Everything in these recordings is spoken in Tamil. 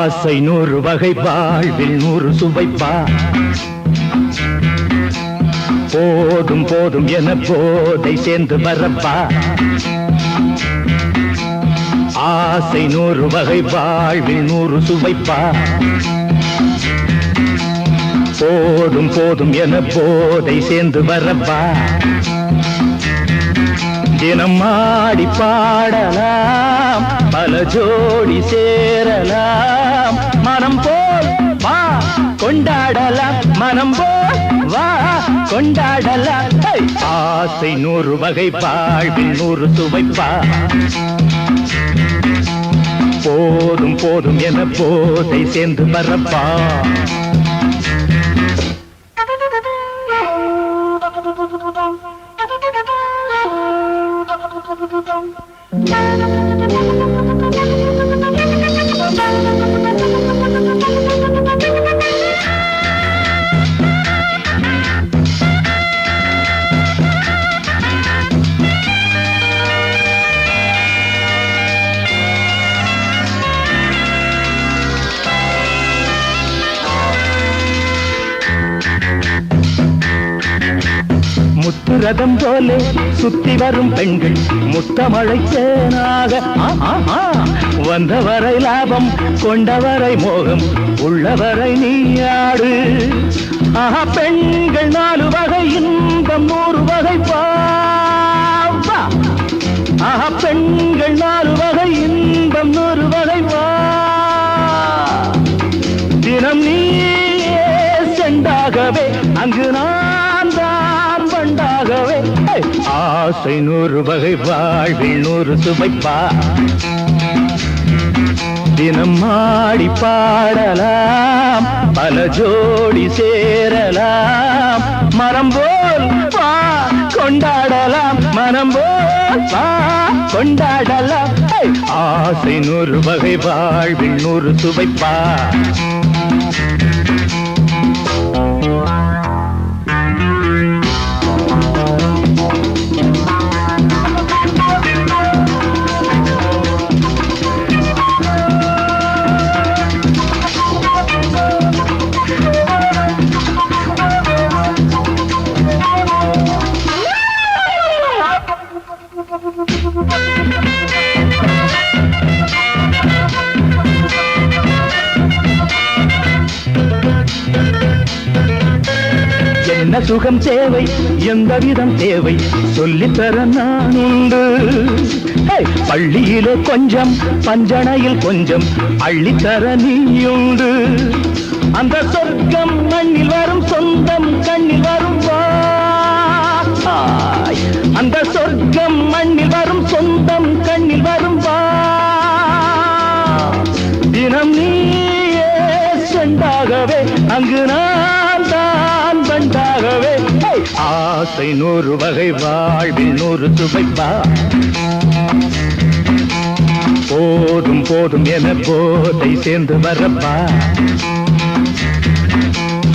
ஆசை 100 வகை வாழ்வில் 100 சுவைப்பா போதும் போதும் என போதை சேர்ந்து வரப்பா ஆசை 100 வகை வாழ்வில் 100 சுவைப்பா போதும் போதும் என போதை சேர்ந்து வரப்பா தினம் ஆடி பாடலாம் பல ஜோடி சேரலாம் மனம் போல் வா கொண்டாடலாம் மனம் போல் வா கொண்டாடலாம் ஆசை 100 வகை வாழ்வில் 100 சுவைப்பா போதும் போதும் என போதை சேர்ந்து வரப்பா முத்துரதம் போலே சுத்தி வரும் பெண்கள் முத்தமழை தேனாக வந்தவரை லாபம் கொண்டவரை மோகம் உள்ளவரை நீயாடு பெண்கள் 4 வகை இன்பம் 100 வகை பாவா பெண்கள் 4 வகை இன்பம் 100 வகை வா தினம் நீயே செண்டாகவே அங்கு நான் தான் வண்டாகவே ஆசை 100 வகை வாழ்வில் 100 சுவைப்பா தினம் ஆடி பாடலாம் பல ஜோடி சேரலாம் மரம் போல் வா கொண்டாடலாம் மனம் போல் வா கொண்டாடலாம் ஆசை 100 வகை வாழ்வில் 100 சுவைப்பா என்ன சுகம் தேவை எந்த விதம் தேவை சொல்லித்தர நான் உண்டு பள்ளியிலே கொஞ்சம் பஞ்சனையில் கொஞ்சம் அள்ளித்தர நீயுண்டு அந்த சொர்க்கம் மண்ணில் வரும் சொந்தம் கண்ணில் வரும் அந்த சொர்க்கம் மண்ணில் வரும் சொந்தம் கண்ணில் வரும் தினம் நீயே செண்டாகவே அங்கு நான் தான் வண்டாகவே ஆசை 100 வகை வாழ்வில் 100 சுவைப்பா போதும் போதும் என போதை சேர்ந்து வரப்பா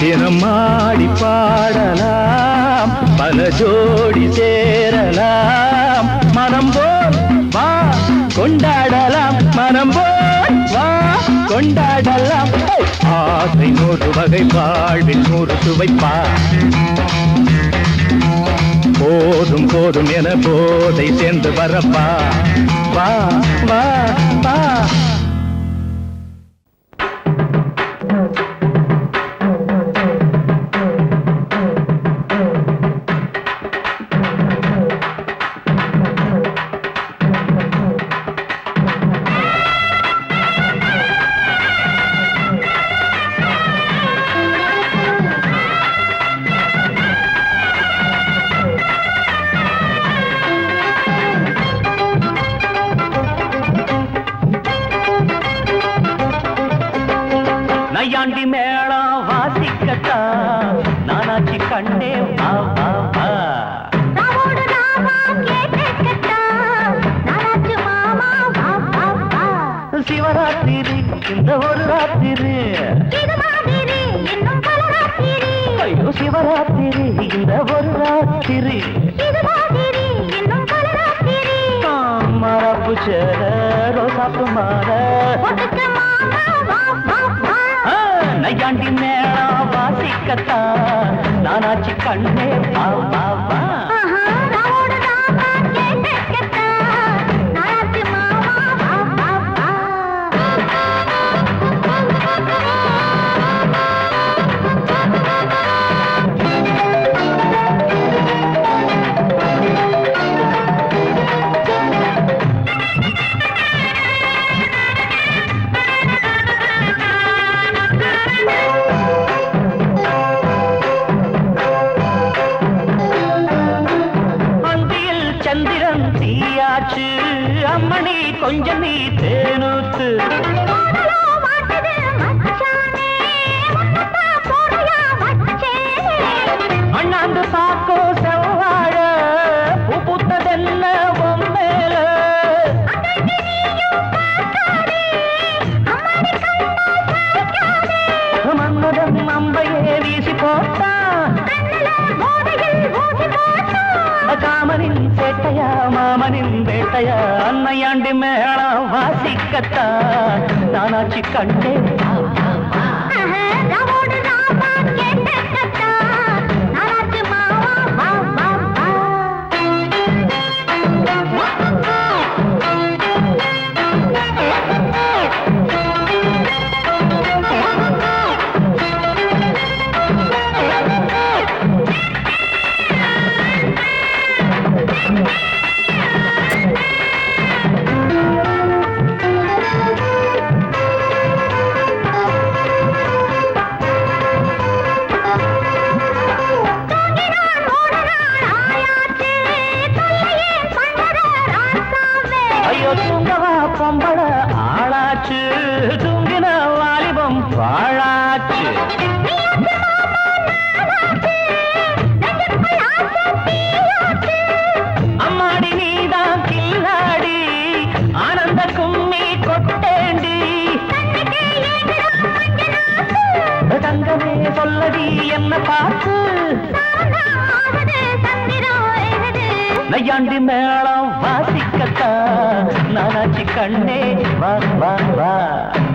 தினம் ஆடி பாடலாம் பல ஜோடி சேரலாம் மனம் போல் வா கொண்டாடலாம் மனம் போல் வா கொண்டாடலாம் ஆசை 100 வகை வாழ்வில் 100 சுவைப்பா போதும் போதும் என போதை சேர்ந்து வரப்பா வா வா வா நையாண்டி மேளம் வாசிக்கத்தா நானாச்சி கண்ணே வா வா வா நாவோடு நாமா கேட்கத்தா நானாச்சி மாமா வா வா வா சிவராத்திரி இந்த ஒரு ராத்திரி இது மாதிரி இன்னும் பல ராத்திரி ஐயோ சிவராத்திரி இந்த ஒரு ராத்திரி இது மாதிரி இன்னும் பல ராத்திரி மரப்பு சேர ரோசாப்பு மாற ஒட்டுக்க மாமா வா நையாண்டி மேளம் வாசிக்கத்தான் நானாச்சு கண்ணே வா வா வா ஆஹா, ராவோட ராமா கேட்கத்தான் நானாச்சு மாமா வா வா வா. அந்தியில் சந்திரன் தீயாச்சு அம்மணி கொஞ்சம் நீ தேனூத்து போடலோ மாட்டுது மச்சானே, முன்னத்தான் போடையா வச்சேனே. அண்ணாந்து பாக்கோ செவ்வாழ பூ பூத்ததென்ன பொம்மேல அங்கங்க நீயும் பார்க்காதே, அம்மாடி கண்ணா சாய்க்காதே. மன்மதன் அம்பையே வீசி போட்டான் கண்ணுல போதையில் ஊசி போட்டான். காமனின் சேட்டையா மாமனின் வேட்டையா அன்னையாண்டி மேளம் வாசிக்கத்தான் நானாச்சு கண்டே ஆஹா, ராவோட ராமா கேட்கத்தான் நானாச்சு மாமா வா வா வா. தூங்கினான் ஓடனான் ஆயாச்சு, தொல்லையே பண்ணத ராசாவே. ஐயோ தூங்கவா பொம்பள ஆளாச்சு தூங்கின வாலிபம் பாழாச்சு நீயாச்சு மாமா நானாச்சு, நெஞ்சுக்குள் ஆசை தீயாச்சு. அம்மாடி நீதான் கில்லாடி ஆனந்த கும்மி கொட்டேண்டி கண்ணுக்கே ஏங்குறான் மஞ்ச நாக்கு. தங்கமே சொல்லடி என்ன பார்த்து சாரதா ஆகுது சந்திரம் ஏறுது. நையாண்டி மேளம் வாசிக்கத்தான் நானாச்சு கண்ணே வா வா வா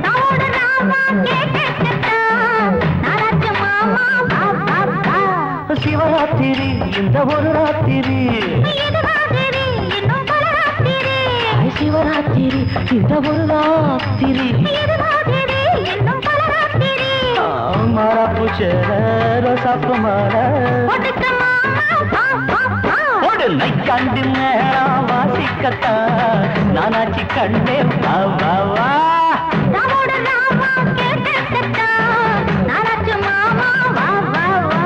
ராவோட ராமா கேட்கத்தான் நானாச்சு மாமா வா வா வா. சிவராத்திரி இந்த ஒரு ராத்திரி இது மாதிரி இன்னும் பல ராத்திரி. சிவராத்திரி இந்த ஒரு ராத்திரி இது மாதிரி இன்னும் பல ராத்திரி. மாறாப்பு சேர ரோசாப்பு மாற ஒடுக்க மாமா வா வா வா. ஒரு நைக்காண்டி மேளம் வாசிக்கத்தான் நானாச்சு கண்ணே வா வா வா ராவோட ராமா கேட்கத்தான் நானாச்சு மாமா வா வா வா.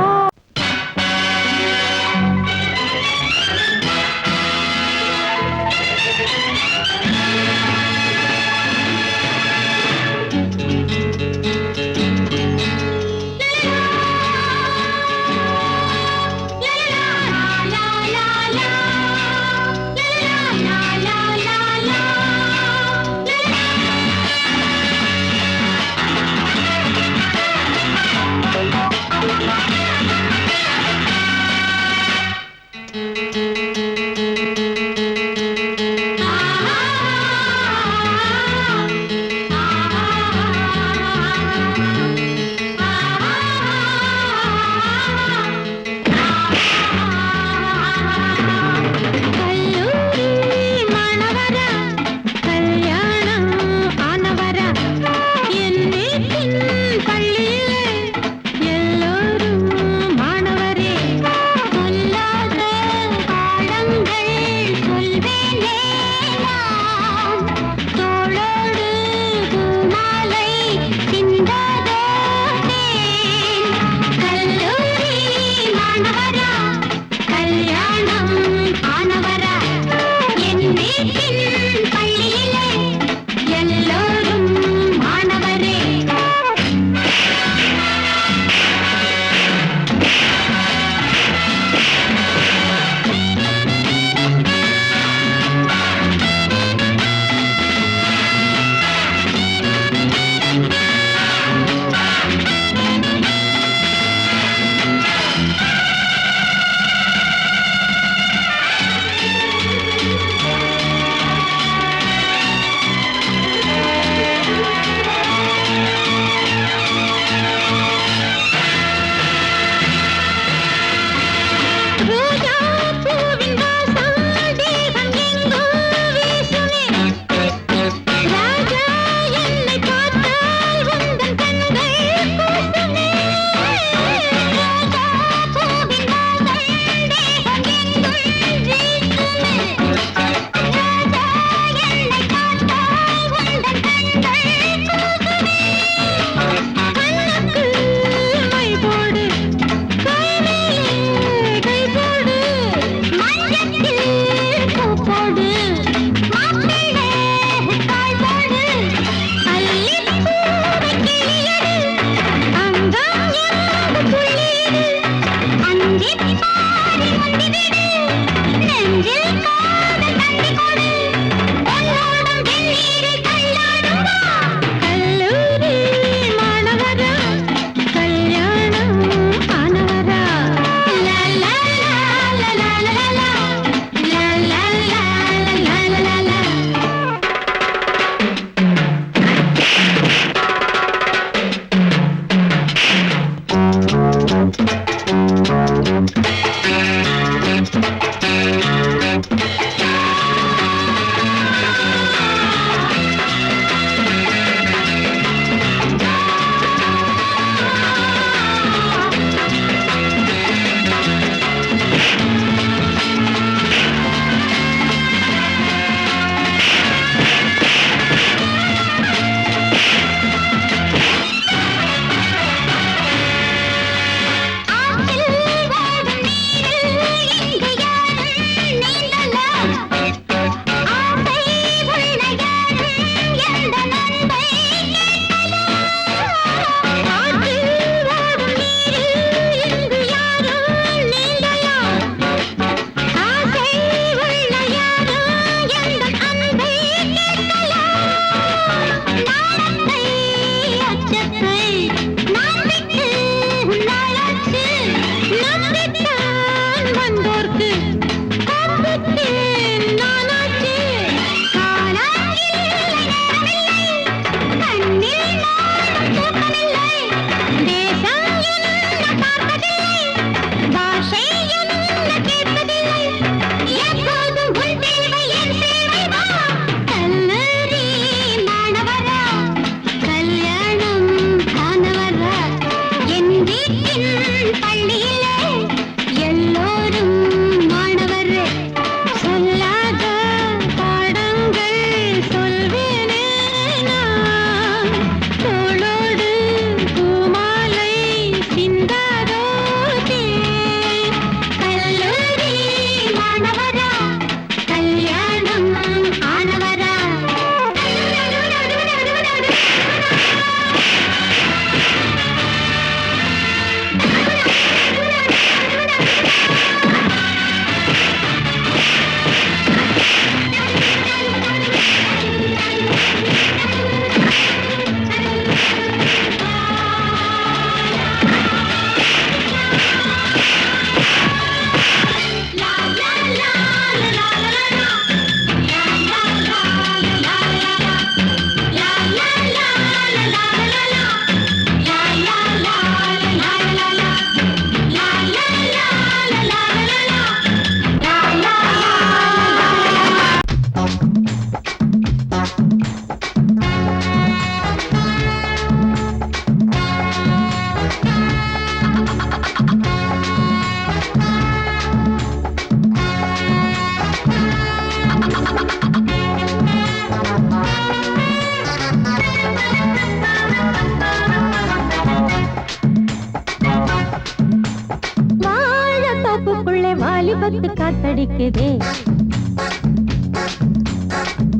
வாலிபத்து காத்தடிக்குதே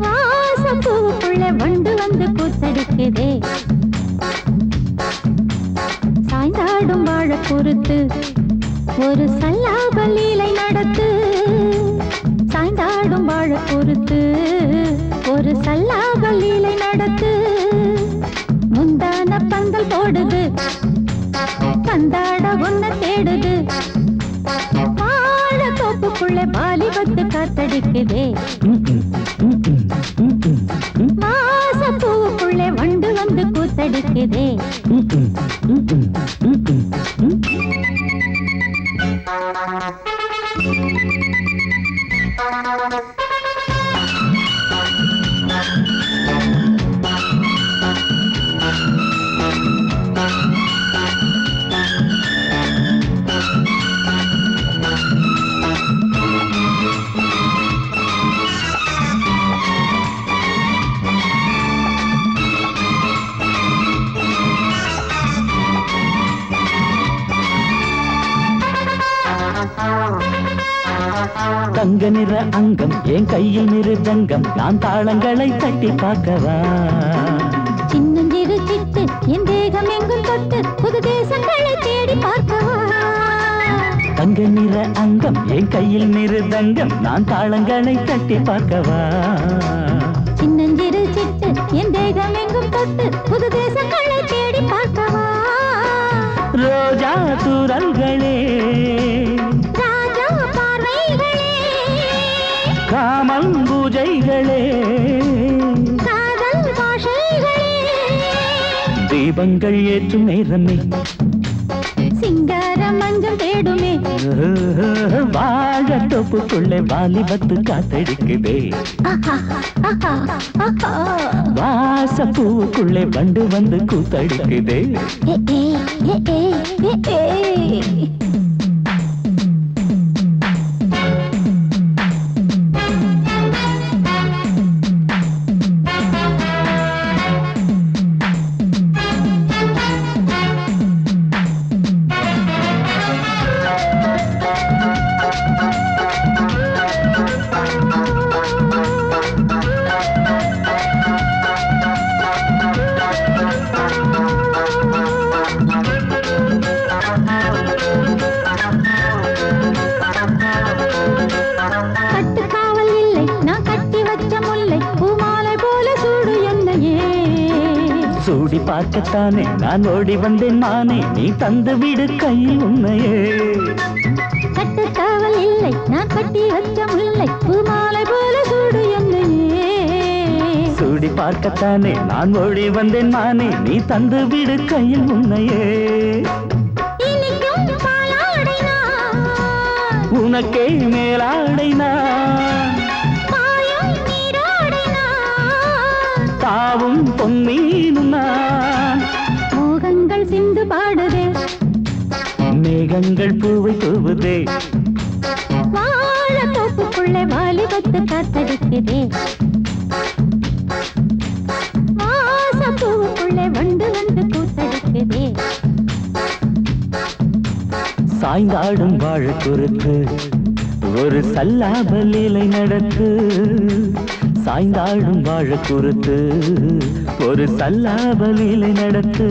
வாசம் பூவுக்குள்ள வண்டு வந்து கூத்தடிக்குதே சாய்ந்தாடும் வாழ பொறுத்து ஒரு சல்லாப லீலை நடத்து சாய்ந்தாடும் வாழ பொறுத்து ஒரு சல்லாப லீலை நடத்து முந்தான பந்தல் போடுது பந்தாட ஒன்ன தேடுது வாழ தோப்புக்குள்ள வாலிபத்து காத்தடிக்குதே மாசம் பூவுக்குள்ள வண்டு வந்து கூத்தடிக்குதே தங்க நிற அங்கம் என் கையில் மிருதங்கம் நான் தாளங்களை தட்டி பார்க்கவா சின்னஞ்சிறு சிட்டு என் தேகம் எங்கும் தொட்டு புது தேசங்களை தேடி பார்க்கவா தங்க நிற அங்கம் என் கையில் மிருதங்கம் நான் தாளங்களை தட்டி பார்க்கவா சின்னஞ்சிறு சிட்டு என் தேகம் எங்கும் தொட்டு புது தேசங்களை தேடி பார்க்கவா ரோஜா தூரல்களே ராஜா பார்வைகளே காமல் பூஜைகளே காதல் பாஷைகளே தீபங்கள் ஏற்றும் நேரமே சிங்கார மஞ்சள் தேடுமே வாழ தொப்புக்குள்ளே வாலிபத்து காத்தடிக்குதே வாச பூவுக்குள்ளே வண்டு வந்து கூத்தடிக்குதே கட்டுக்காவல் இல்லை நான் கட்டி வச்ச முல்லை பூமாலை போல சூடு என்னையே சூடி பார்க்கத்தானே நான் ஓடி வந்தேன் மானே நீ தந்து விடு கையில் உன்னையே கட்டுக்காவல் இல்லை நான் கட்டி வச்ச முல்லை பூமாலை போல சூடு என்னையே சூடி பார்க்கத்தானே நான் ஓடி வந்தேன் மானே நீ தந்து விடு கையில் உன்னையே இனிக்கும் பாலாடை நான் உனக்கே மேலாடை நான் பாயும் நீரோடை நான் தாவும் பொன்மீனும் நான் மோகங்கள் சிந்து பாடுதே மேகங்கள் பூவை தூவுதே வாழ தோப்புக்குள்ளே வாலிபத்து காத்தடிக்குதே வாசம் பூவுக்குள்ளே வண்டு வந்து கூத்தடிக்குதே சாய்ந்தாடும் வாழ குறுக்கு ஒரு சல்லாப லீலை நடத்து சாய்ந்தாடும் வாழ குறுத்து ஒரு சல்லாப லீலை நடத்து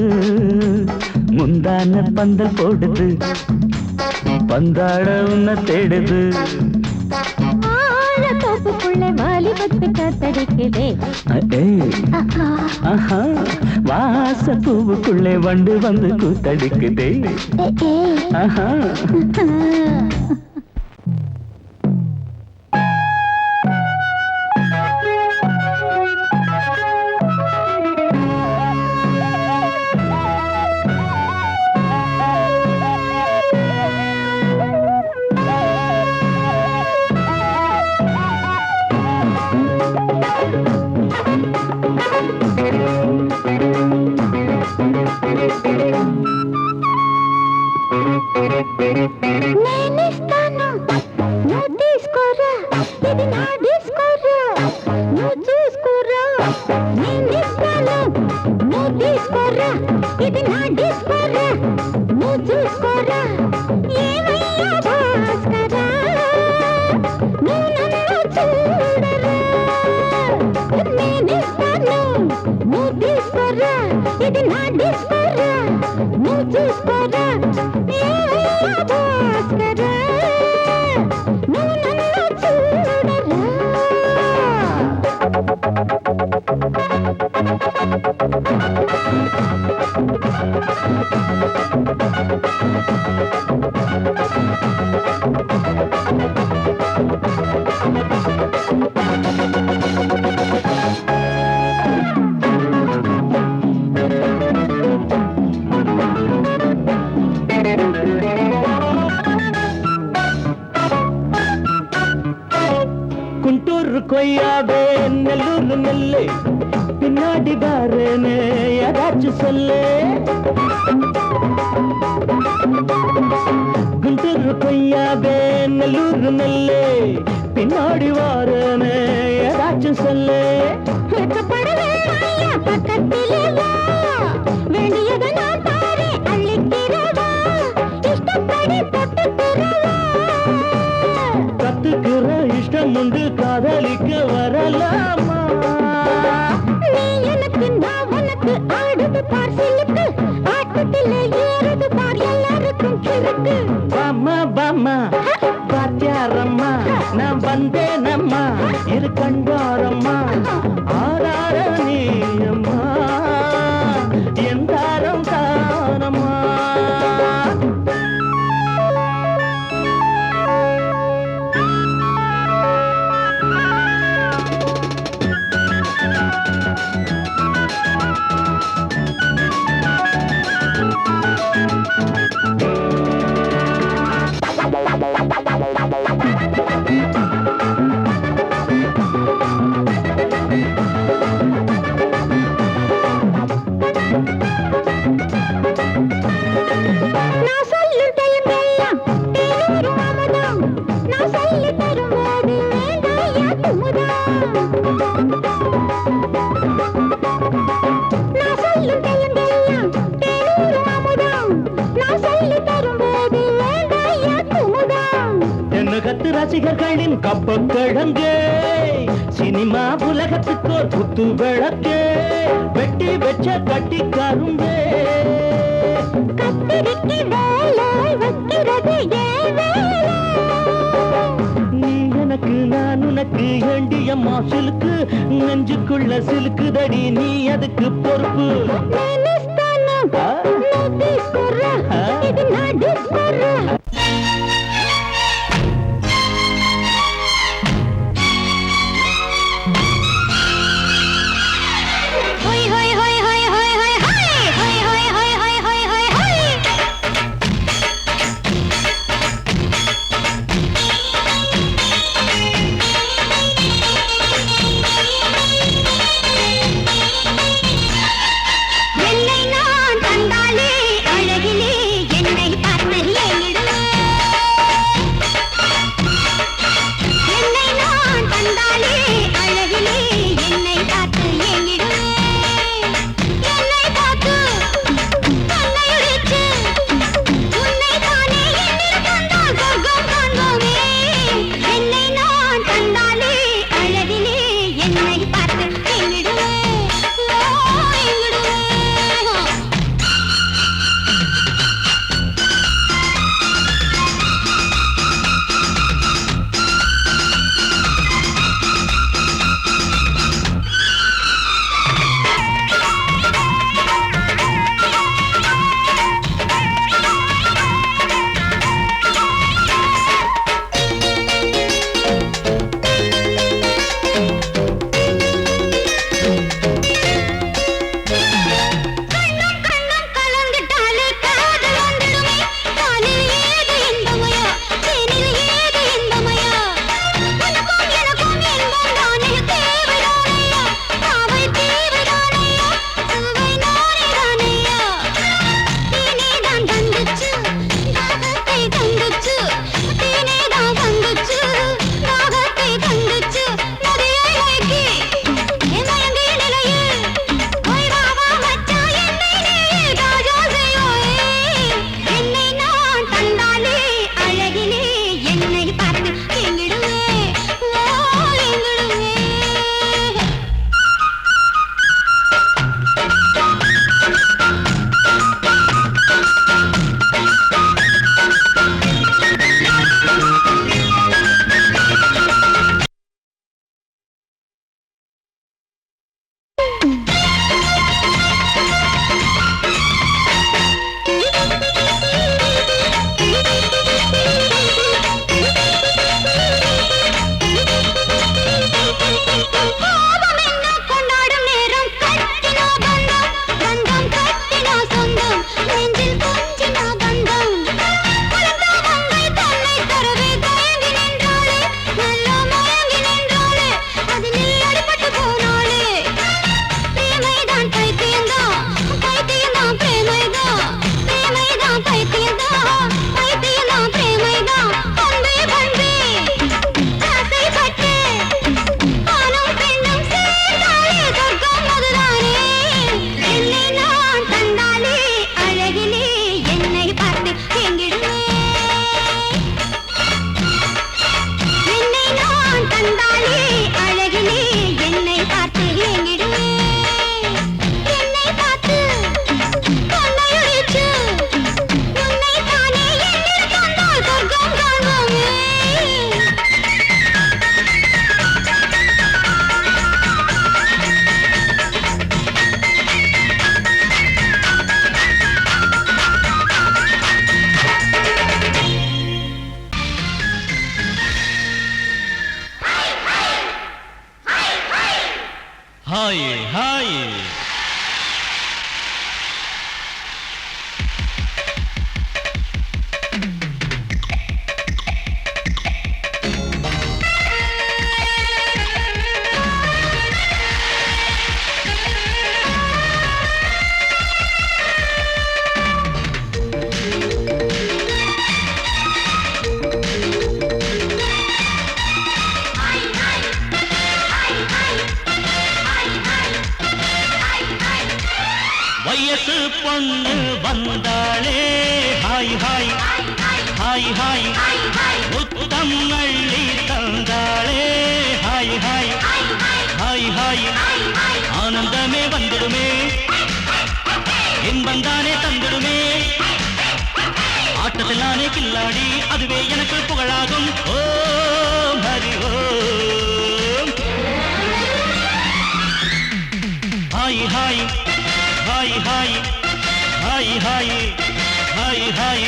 முந்தான பந்தல் போடுது பந்தாட உன்ன தேடுது வாழ தோப்புக்குள்ளே வாலிபத்து காத்தடிக்குதே ஆஹா வாச பூவுக்குள்ளே வண்டு வந்து கூத்தடிக்குதே ஆஹா నేనిస్తాను నువ్వు తీసుకోరా ఇది నా డిస్కోరా నువ్వు చూసుకోరా నేనిస్తాను నువ్వు తీసుకోరా ఇది నా డిస్కోరా నువ్వు చూసుకోరా ఏమయ్యా భాస్కరా తీసుకోరా ఇది నా డిస్కోరా నువ్వు చూసుకోరా ఏ భాస్కరా నువ్వు నన్ను చూడరా குண்டூர் கொய்யாவே நெல்லூர் நெல்லை பின்னாடி பாருன்னு ஏதாச்சும் சொல்லு குண்டூர் கொய்யாவே நெல்லூர் நெல்லை பின்னாடி வாருன்னு ஏதாச்சும் சொல்லு வெட்கப்படவே ஐயா பக்கத்திலே வா வேண்டியதை நான் தாரே அள்ளிக்கிறவா இஷ்டப்படி தொட்டுக்கிறவா கத்துக்கிற இஷ்டம் உண்டு காதலிக்க வரலாமா நீ எனக்கு நான் உனக்கு ஆடுது பார் சிலுக்கு ஆட்டத்திலே ஏறுது பார் எல்லாருக்கும் கிறுக்கு பாமா பாமா பாத்தியாரம்மா நான் வந்தேனம்மா இரு கண்டாரம்மா ஆரார நீ அம்மா எந்தாரம் தானம்மா நான் சொல்லும் டைமெல்லாம் தேனூரும் அமுதம் நான் சொல்லி தரும்போது வேண்டாயா குமுதம் நான் சொல்லும் டைமெல்லாம் தேனூரும் அமுதம் நான் சொல்லி தரும்போது வேண்டாயா குமுதம் என்ன கத்து ரசிகர்களின் கப்ப கிழங்கு சினிமா உலகத்துக்கோர் குத்து விளக்கு வெட்டி வச்ச கட்டி கரும்பு கத்திரிக்கு வேலை வைக்கிறது ஏன் வேலை நீ எனக்கு நான் உனக்கு ஏண்டியம்மா சிலுக்கு நெஞ்சுக்குள்ள சிலுக்குதடி நீ அதுக்கு பொறுப்பு నేనిస్తాను నువ్వు తీసుకోరా ఇది నా డిస్కోరా హోయ్ హోయ్ హోయ్ హోయ్ హోయ్ హోయ్ హోయ్ హోయ్ హోయ్ హోయ్ హోయ్ హోయ్ హోయ్ என்னை நான் தந்தால் ஹாய் வயசு பொண்ணு வந்தாளே ஹாய் ஹாய் ஹாய் ஹாய் முத்தம் அள்ளி தந்தாளே ஹாய் ஹாய் ஹாய் ஹாய் ஆனந்தமே வந்துடுமே இன்பந்தானே தந்துடுமே ஆட்டத்தில் நானே கில்லாடி அதுவே எனக்கு புகழாகும் Om Hari Om hi hi hi hi hi hi hi hi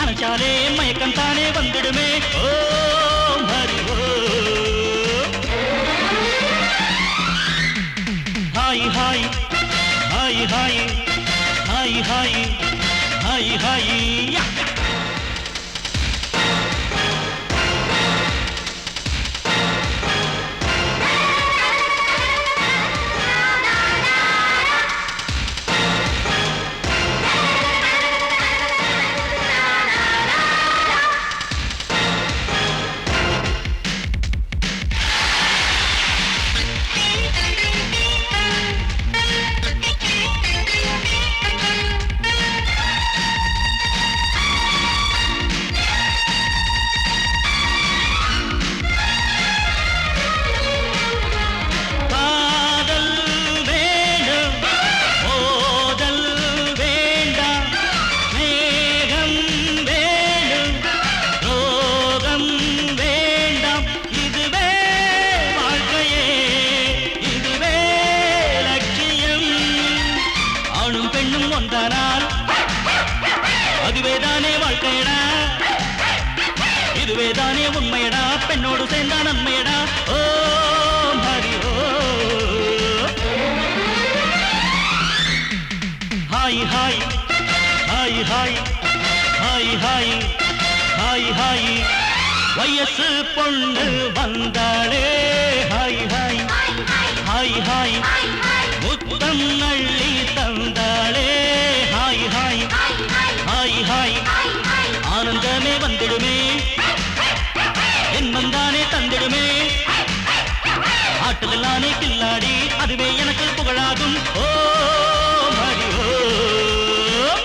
அணைச்சாலே மயக்கம் தானே வந்துடுமே Om Hari Om hi hi hi hi hi hi hi hi இதுவேதானே உண்மையடா பெண்ணோடு சேர்ந்தா நன்மையடா Om Hari Om hi hi hi hi hi hi hi hi வயசு பொண்ணு வந்தாளே ஹாய் ஹாய் ஹாய் ஹாய் முத்தம் அள்ளி தந்தாளே ஹாய் ஹாய் ஹாய் ஹாய் ஆனந்தமே வந்துடுமே என்மந்தானே தந்திடுமே ஆட்டத்தில் நானே கில்லாடி அதுவே எனக்கு புகழாகும் ஓம் ஹரி ஓம்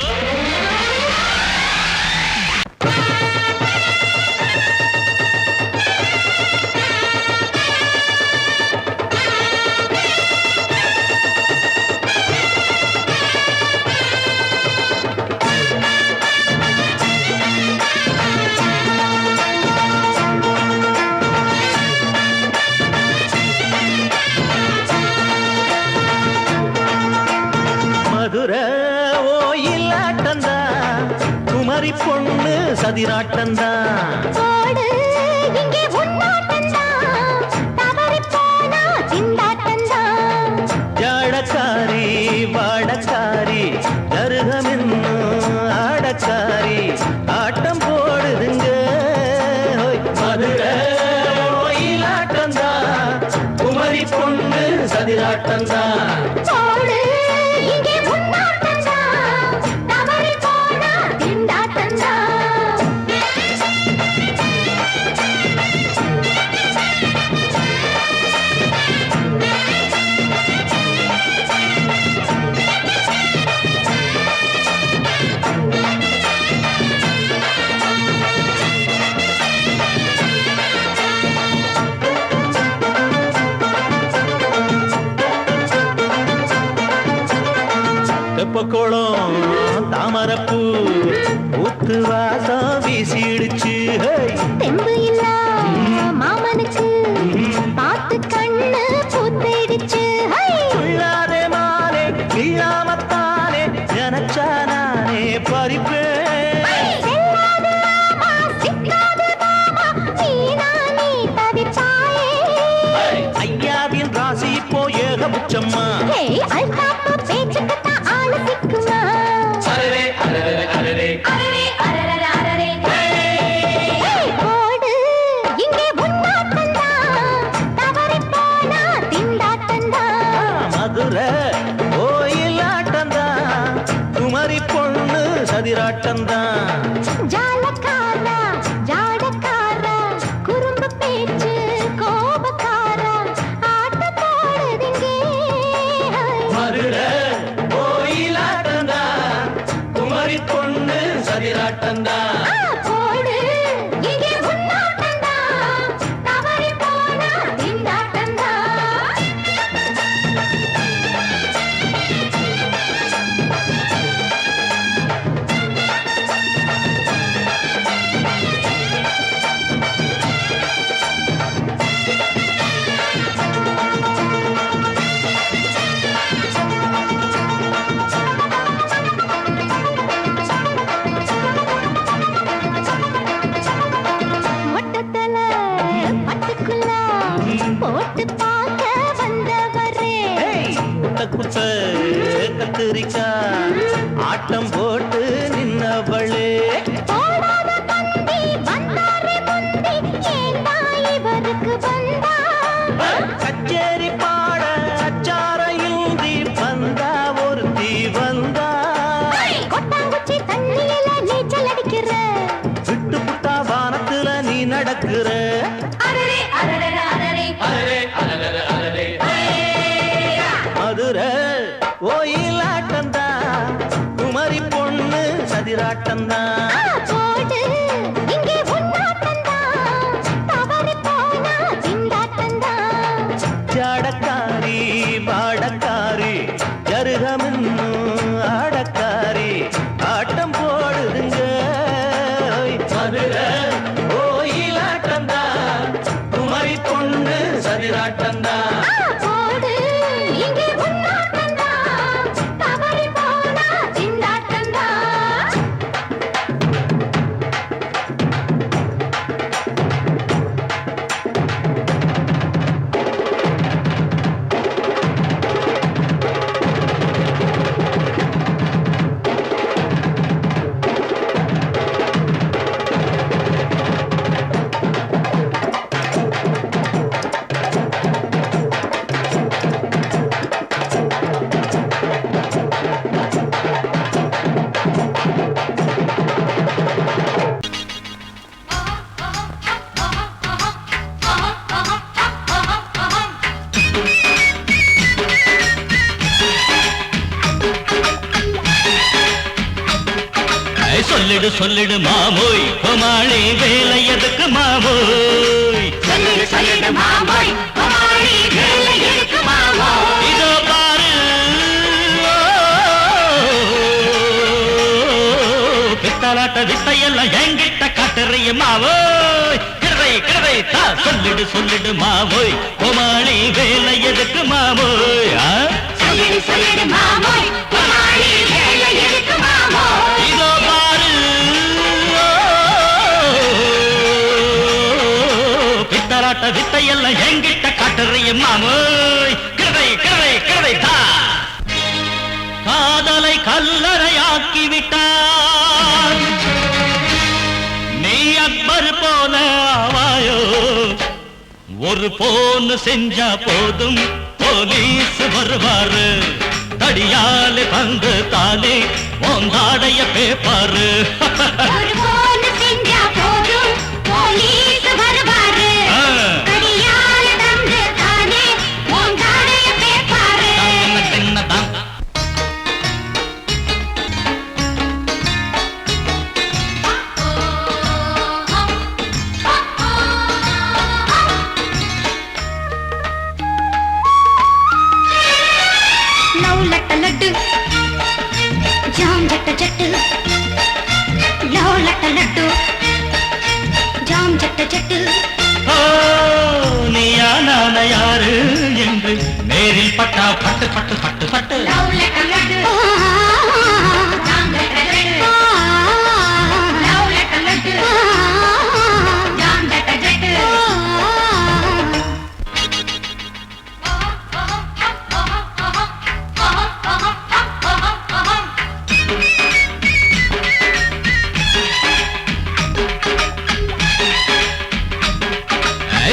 பொண்ணு சதிராட்டந்தா ஜாடக்காரி வாடக்காரி தருகமென்னு ஆடக்காரி ஆட்டம் போடுதுங்க மதுரை ஆட்டந்தா சதிராட்டந்தான் போடு இங்கே முன்னாட்டந்தான் தவறி போனா திண்டாட்டந்தான் தெப்பக்குளம் தாமரப்பூ ஊத்து வாசம் வீசிடுச்சு தெம்பு இல்ல மாமனுக்கு பார்த்து கண்ணு பூத்திடுச்சு உள்ளாதே மானே இல்லாமத்தானே நினைச்சா நானே பறிப்பேன் ஐயாவின் ராசி இப்போ ஏகபட்சம்மா மதுரை கோயிலாட்டந்தான் குமரி பொண்ணு சதிராட்டந்தான் ஜாலக்காரா ஜாடக்காரா குறும்பு பேச்சு கோபக்காரா ஆட்ட போடுதுங்கே மதுரை கோயிலாட்டந்தான் குமரி பொண்ணு சதிராட்டந்தான் போடு இங்கே முன்னாட்டந்தான் தவறி போனா திண்டாட்டந்தான் மொட்டத்தல பட்டுக்குள்ள போட்டு பார்க்க வந்தவரே குட்ட குட்ட கத்திரிக்கா ஆட்டம் போட்டு நின்னவளே போடாத பந்தி வந்தாரே முந்தி ஏண்டா இவருக்கு வந்தா கச்சேரி பாட அச்சார இந்தி வந்தா ஒருத்தி வந்தா கொட்டாங்குச்சி தண்ணியில நீச்சல் அடிக்கிற விட்டு புட்டா வானத்துல நீ நடக்கிற அரரே அரரே அரரே மதுரை கோயிலாட்டந்தான் குமரி பொண்ணு சதிராட்டந்தான் போடு இங்கே முன்னாட்டந்தான் தவறி போனா திண்டாட்டந்தான் ஜாடக்காரி பாடக்காரி ஜருகமின்னு ஆடக்காரி ஆட்டம் போடுதுங்க மதுரை கோயிலாட்டந்தான் குமரி பொண்ணு சதிராட்டந்தான் போடு இங்கே முன்னாட்டந்தான் தவறி போனா திண்டாட்டந்தான் சொல்லிடு சொல்லிடு மாமோய் கோமாளி வேலை எதுக்கு மாமோய் சொல்லிடு மாமோய் கோமாளி வேலை எதுக்கு மாமோய் இதோ பாரு பித்தலாட்ட வித்தையெல்லாம் என்கிட்ட காட்டுறிய மாவோய் கிடவை கிடவை தா சொல்லிடு சொல்லிடு மாமோய் கோமாளி வேலை எதுக்கு மாமோய் சொல்லிடு மாமோய் கோமாளி வேலை எதுக்கு மாமோய் இதோ பாரு பித்தலாட்ட வித்தையெல்லாம் என்கிட்ட காட்டுறிய மாமோய் கிடவை கிடவை கிடவை தா காதலை கல்லறையாக்கி விட்டான் நீ அக்பர் போல ஆவாயோ ஒரு போன்னு செஞ்சா போதும் போலீஸ் வருவாரு தடியாலே வந்து தானே ஓந்தாடைய பேப்பாரு ஒரு போன் செஞ்சா போதும் போலீஸ் வருவாரு கடியால தந்து தானே ஓங்காடைய பேப்பாரு சின்னதான் லவ் லட்ட லட்டு ஜாம் ஜட்ட ஜட்டு லவ் லட்ட லட்டு ஜாம் ஜட்ட ஜட்டு நீயா நான யாரு என்று நேரில் பட்டா பட்டு பட்டு பட்டு பட்டு லவ் லட்ட லட்டு ஜாம் ஜட்ட ஜட்டு லவ் லட்ட லட்டு ஜாம் ஜட்ட ஜட்டு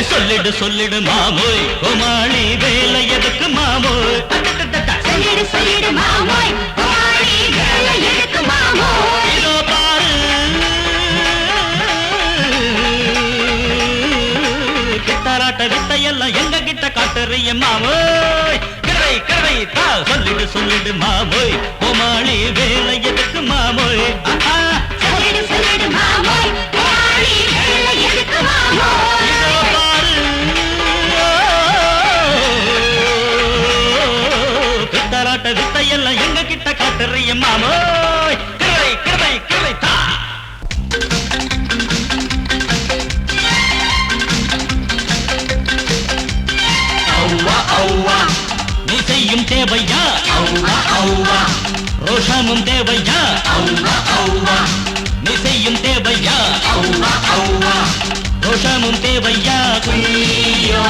சொல்லிடு சொல்லிடு மாமோய் கோமாளி வேலை எதுக்கு மாமோய் சொல்லிடு சொல்லிடு மாமோய் கோமாளி வேலை எதுக்கு மாமோய் இதோ பாரு கிட்டாராட்ட வித்தையெல்லாம் எங்க கிட்ட காட்டுறிய மாமோய் கிரை கிரை தா சொல்லிடு சொல்லிடு மாமோய் கோமாளி வேலை எதுக்கு மாமோய் சொல்லிடு சொல்லிடு மாமோய் கோமாளி வேலை எதுக்கு மாமோய் இதோ பாரு கிட்டாராட்ட வித்தையெல்லாம் எங்க கிட்ட காட்டுறிய மாமோய் கிரை கிரை கிரை தா அவ்வா அவ்வா நீ செய்யும் தேவையா அவ்வா அவ்வா ரோஷமும் தேவையா அவ்வா அவ்வா நீ செய்யும் தேவையா அவ்வா அவ்வா ரோஷமும் தேவையா குய்யோ